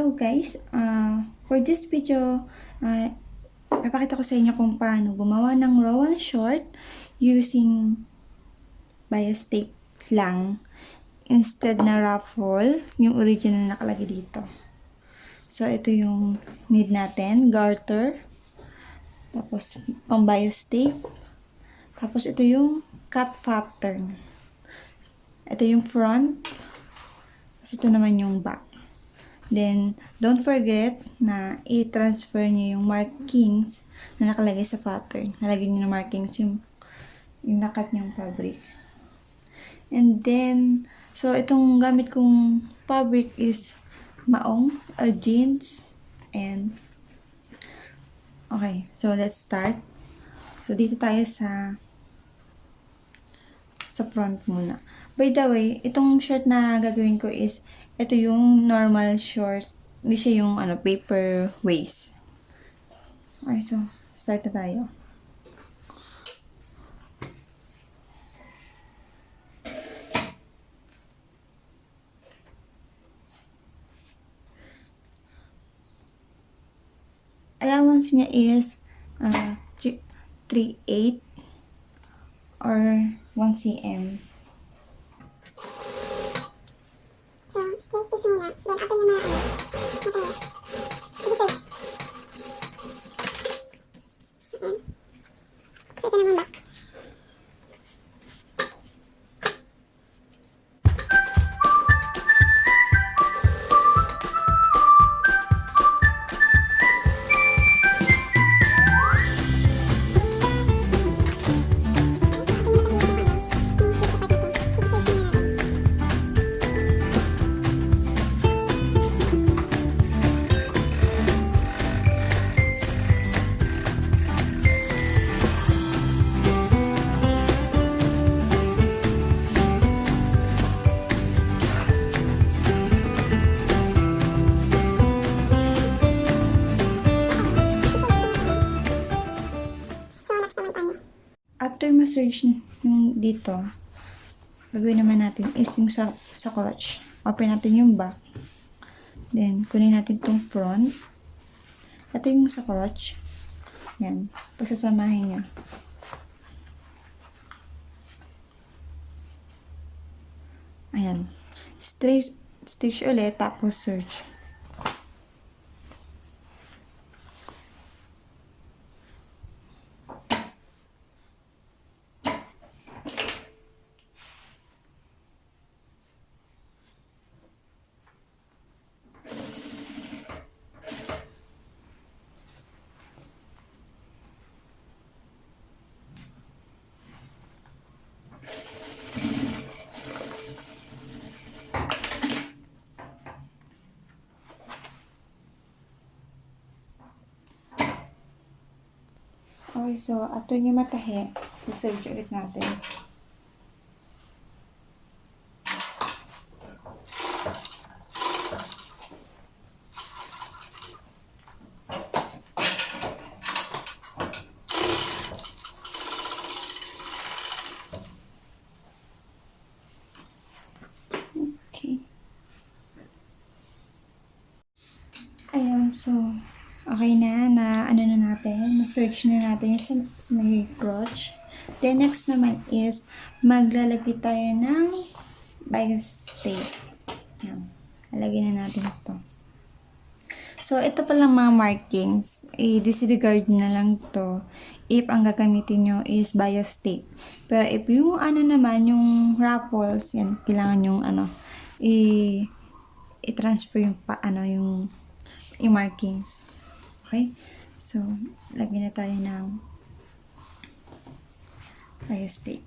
Hello guys, for this video, ipapakita ko sa inyo kung paano gumawa ng Rowan short using bias tape lang instead na ruffle, yung original na nakalagay dito. So ito yung need natin, garter, tapos pang bias tape, tapos ito yung cut pattern. Ito yung front, tapos ito naman yung back. Then, don't forget na i-transfer nyo yung markings na nakalagay sa pattern. Nalagyan nyo ng markings yung nakat nyong fabric. And then, so itong gamit kong fabric is maong, jeans, and okay, so let's start. So, dito tayo sa front muna. By the way, itong short na gagawin ko is ito yung normal short. Hindi siya yung paper waist. Okay, so start na tayo. Allowance niya is 3/8 or 1 cm. Straight stitch muna. Then after yung mga i-stitch. So ito naman back. After ma-search yung dito, gagawin naman natin is yung sa clutch. Open natin yung back. Then, kunin natin itong front. Ito yung sa clutch. Yan. Pagsasamahin nyo. Ayan. Straight stitch ulit, tapos search. Okay, so after nyo matahi, i-search ulit natin. Okay. Ayun, so okay na natin, na-search na natin yung sa may crotch. Then, next naman is, maglalagay tayo ng bias tape. Yan. Lalagyan na natin ito. So, ito palang mga markings. I-disregard na lang to if ang gagamitin nyo is bias tape. Pero if yung naman, yung ruffles, yan, kailangan yung i-transfer yung yung markings. Okay? So, lagyan na tayo ng bias tape.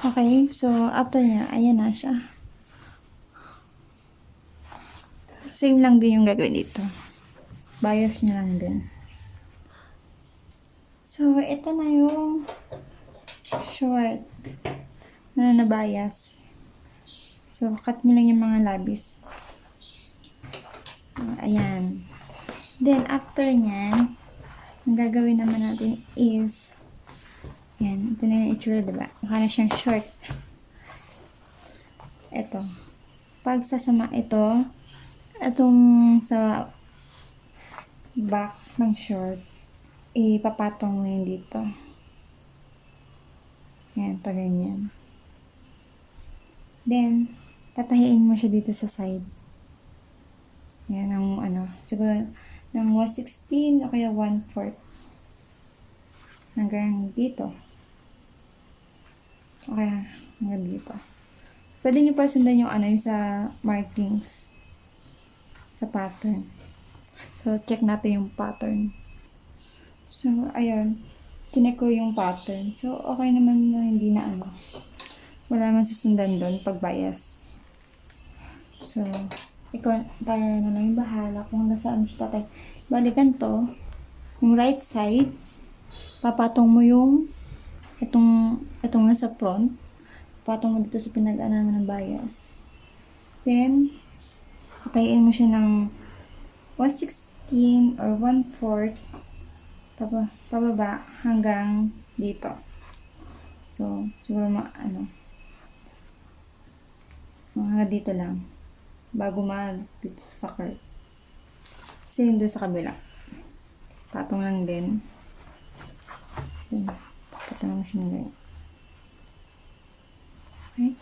Okay, so after niya, ayan na siya. Same lang din yung gagawin dito. Bias nyo lang din. So, ito na yung short na nabayas. So, cut nyo lang yung mga labis. Ayan. Then, after nyan, ang gagawin naman natin is, yan, ito na yung itsura, diba? Mukha na siyang short. Ito. Pag sasama ito, itong sa back ng short, ipapatong mo yun dito. Yan, pa ganyan. Then, tatahiin mo siya dito sa side. Yan, ang siguro, ng 1/16 o kaya 1/4. Hanggang dito. O kaya, hanggang dito. Pwede nyo pa sundan yung yung sa markings. Sa pattern. So, check natin yung pattern. So, ayun. Chinek ko yung pattern. So, okay naman na hindi na wala naman susundan doon pag bias. So, ikaw, tayo na lang yung bahala kung nasaan siya tatay. Balikan to, yung right side, papatong mo yung itong nasa front, papatong mo dito sa pinag-anaman ng bias. Then, patayin mo siya ng 1/16 or 1/4 pababa hanggang dito. So, siguro mga dito lang. Bago dito sa curve. Same doon sa kabila. Patong lang din. Patong lang siya ng ganyan. Okay?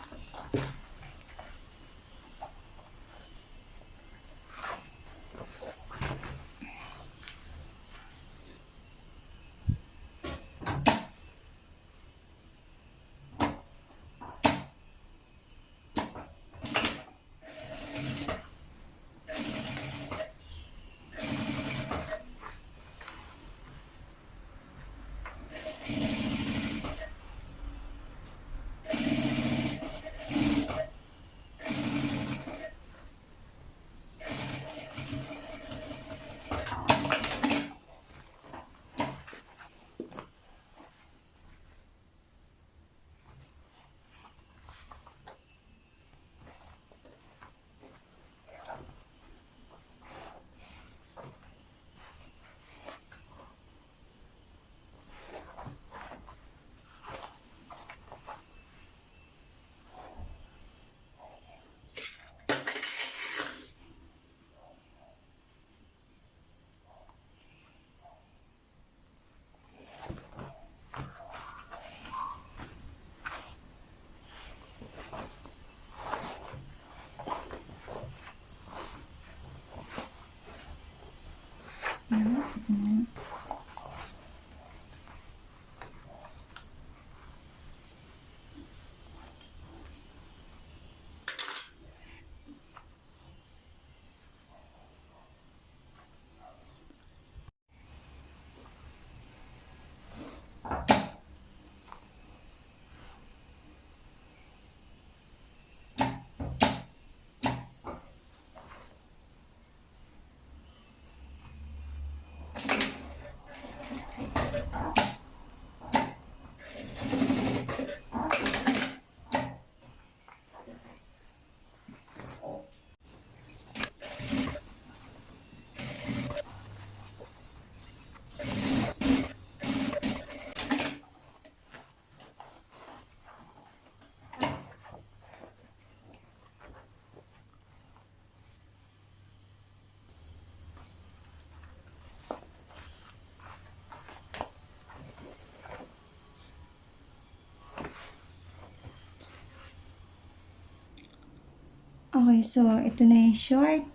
Okay, so ito na yung short.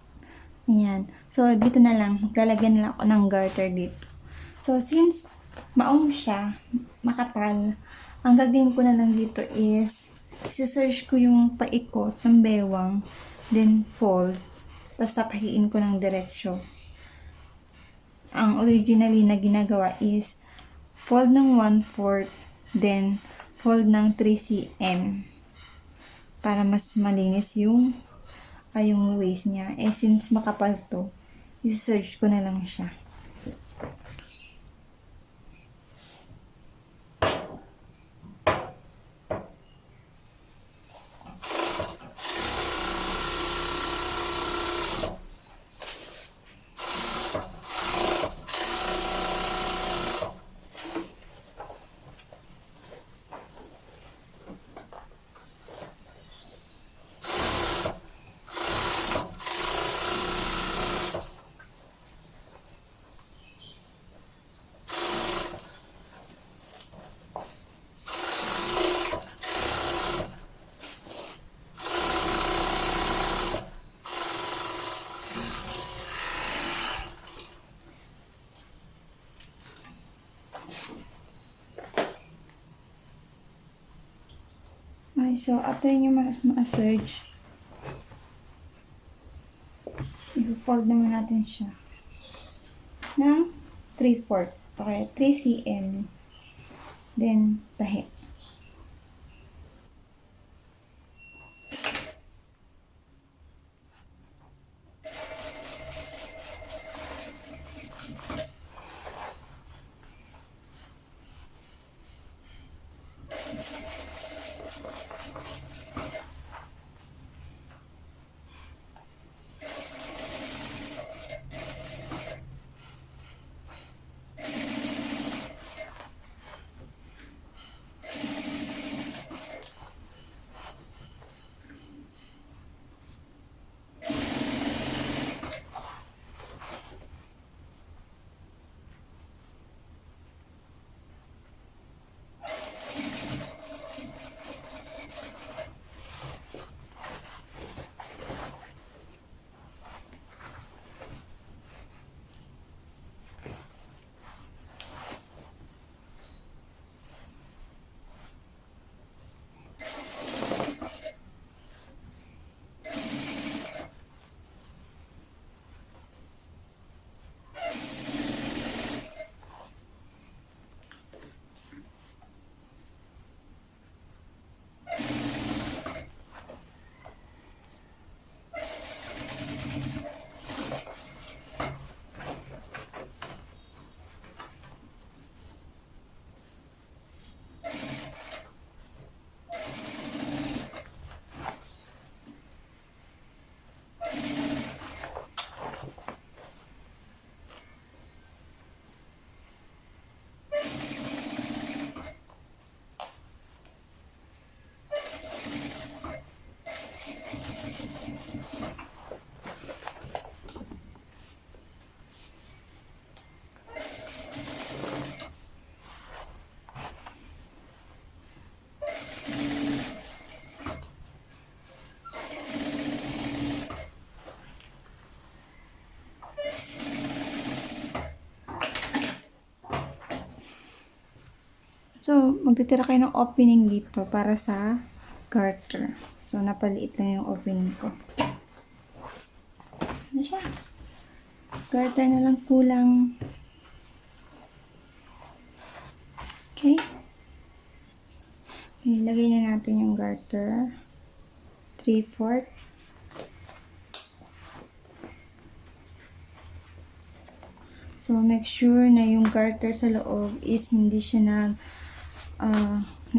Ayan. So, dito na lang. Maglalagyan na lang ako ng garter dito. So, since maong siya, makapal, ang gagawin ko na lang dito is, isi-search ko yung paikot ng bewang, then fold, tapos tapahiin ko ng diretsyo. Ang originally na ginagawa is, fold ng 1/4, then fold ng 3 cm para mas malinis yung waist niya. Eh, since makapal to, i-search ko na lang siya. Okay, so after nyo ma-search, i-fold naman natin siya ng 3/4. Okay, 3 cm. Then, tahi. So, magtitira kayo ng opening dito para sa garter. So, napaliit lang yung opening ko. Ano siya? Garter na lang kulang. Okay? Ilagay na natin yung garter. 3/4. So, make sure na yung garter sa loob is hindi siya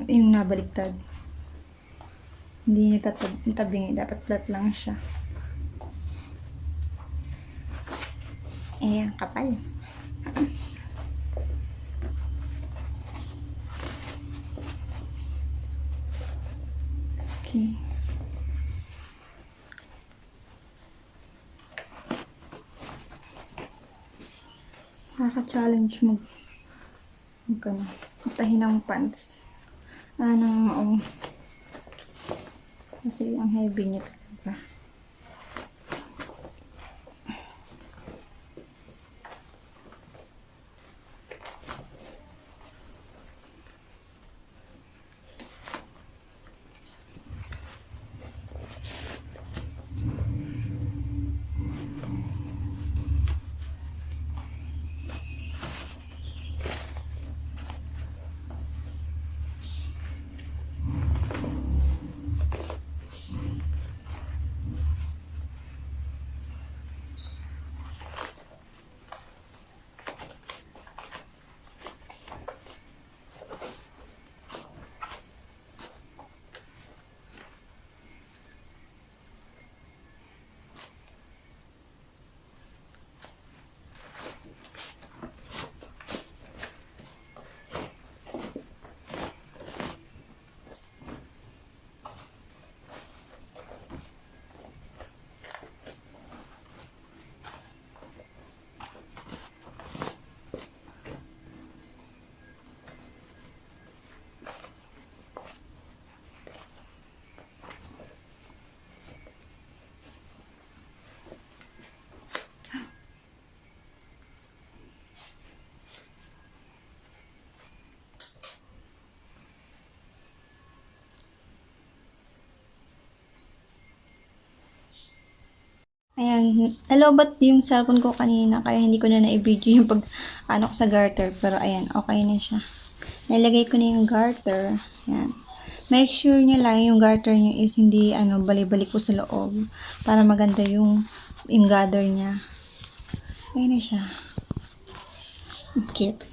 yung nabaliktad. Hindi niya tabingi. Dapat flat lang siya. Eh, ang kapal. Okay. Nakaka-challenge magtahi ng pants. Ng maong. Kasi ang heavy niya talaga. Ayan, nalobat yung cellphone ko kanina kaya hindi ko na na-video yung pag ano ko sa garter. Pero ayan, okay na siya. Nilagay ko na yung garter. Ayan. Make sure niya lang yung garter niya is hindi bali-balik po sa loob para maganda yung gather niya. Ayan na siya. Cute.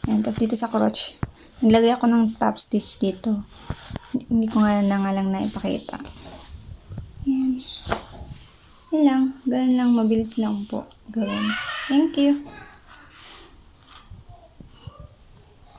Ayan, tapos dito sa crotch, naglagay ako ng top stitch dito. Hindi ko nga lang na ipakita. Ayan. Yan lang. Ganun lang. Mabilis lang po. Gawin. Thank you.